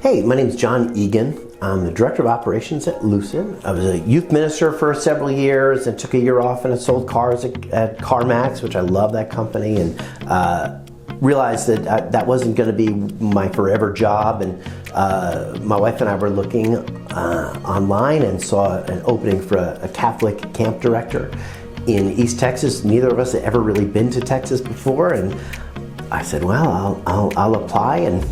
Hey, my name is John Egan. I'm the Director of Operations at Lucid. I was a youth minister for several years and took a year off and I sold cars at CarMax, which I love that company, and realized that that wasn't going to be my forever job. And my wife and I were looking online and saw an opening for a Catholic camp director in East Texas. Neither of us had ever really been to Texas before, and I said, well, I'll apply, and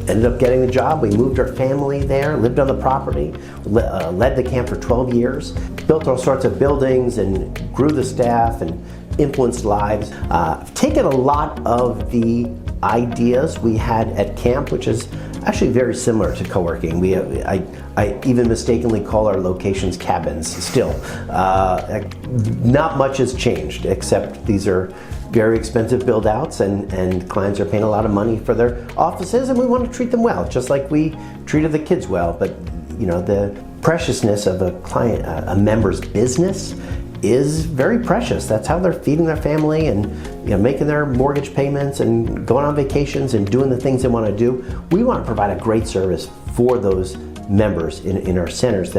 ended up getting the job. We moved our family there, lived on the property, led the camp for 12 years, built all sorts of buildings and grew the staff and influenced lives. I've taken a lot of the ideas we had at camp, which is actually very similar to co-working. I even mistakenly call our locations cabins still. Not much has changed, except these are very expensive build outs, and clients are paying a lot of money for their offices, and we want to treat them well, just like we treated the kids well. But you know, the preciousness of a member's business is very precious. That's how they're feeding their family and making their mortgage payments and going on vacations and doing the things they want to do. We want to provide a great service for those members in our centers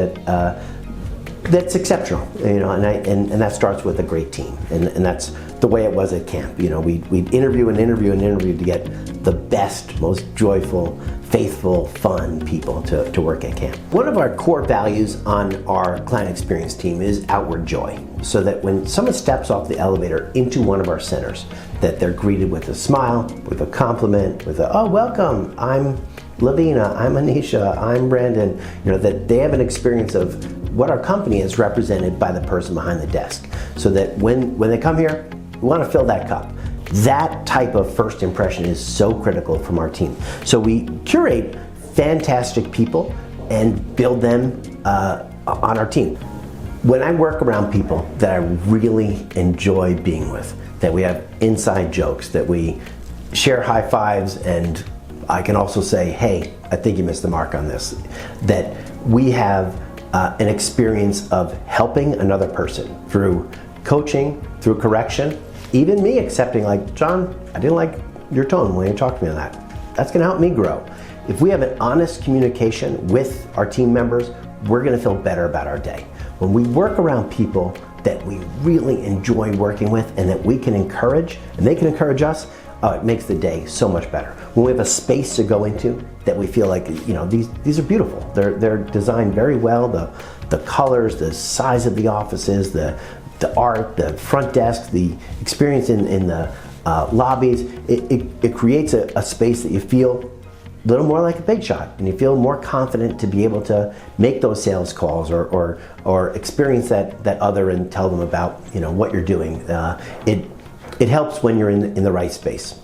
that's exceptional, and that starts with a great team, and that's the way it was at camp. We'd interview to get the best, most joyful, faithful, fun people to work at camp. One of our core values on our client experience team is outward joy, so that when someone steps off the elevator into one of our centers, that they're greeted with a smile, with a compliment, with oh, welcome, I'm Lavina, I'm Anisha, I'm Brandon. That they have an experience of what our company is represented by the person behind the desk, so that when they come here, we want to fill that cup. That type of first impression is so critical from our team. So we curate fantastic people and build them on our team. When I work around people that I really enjoy being with, that we have inside jokes, that we share high fives, and I can also say, hey, I think you missed the mark on this, that we have an experience of helping another person through coaching, through correction, even me accepting, like, John, I didn't like your tone when you talked to me on that. That's gonna help me grow. If we have an honest communication with our team members, we're gonna feel better about our day. When we work around people that we really enjoy working with and that we can encourage, and they can encourage us, it makes the day so much better. When we have a space to go into that we feel like, these are beautiful. They're designed very well. The colors, the size of the offices, the art, the front desk, the experience in the lobbies, it creates a space that you feel a little more like a big shot, and you feel more confident to be able to make those sales calls or experience that other and tell them about what you're doing. It helps when you're in the right space.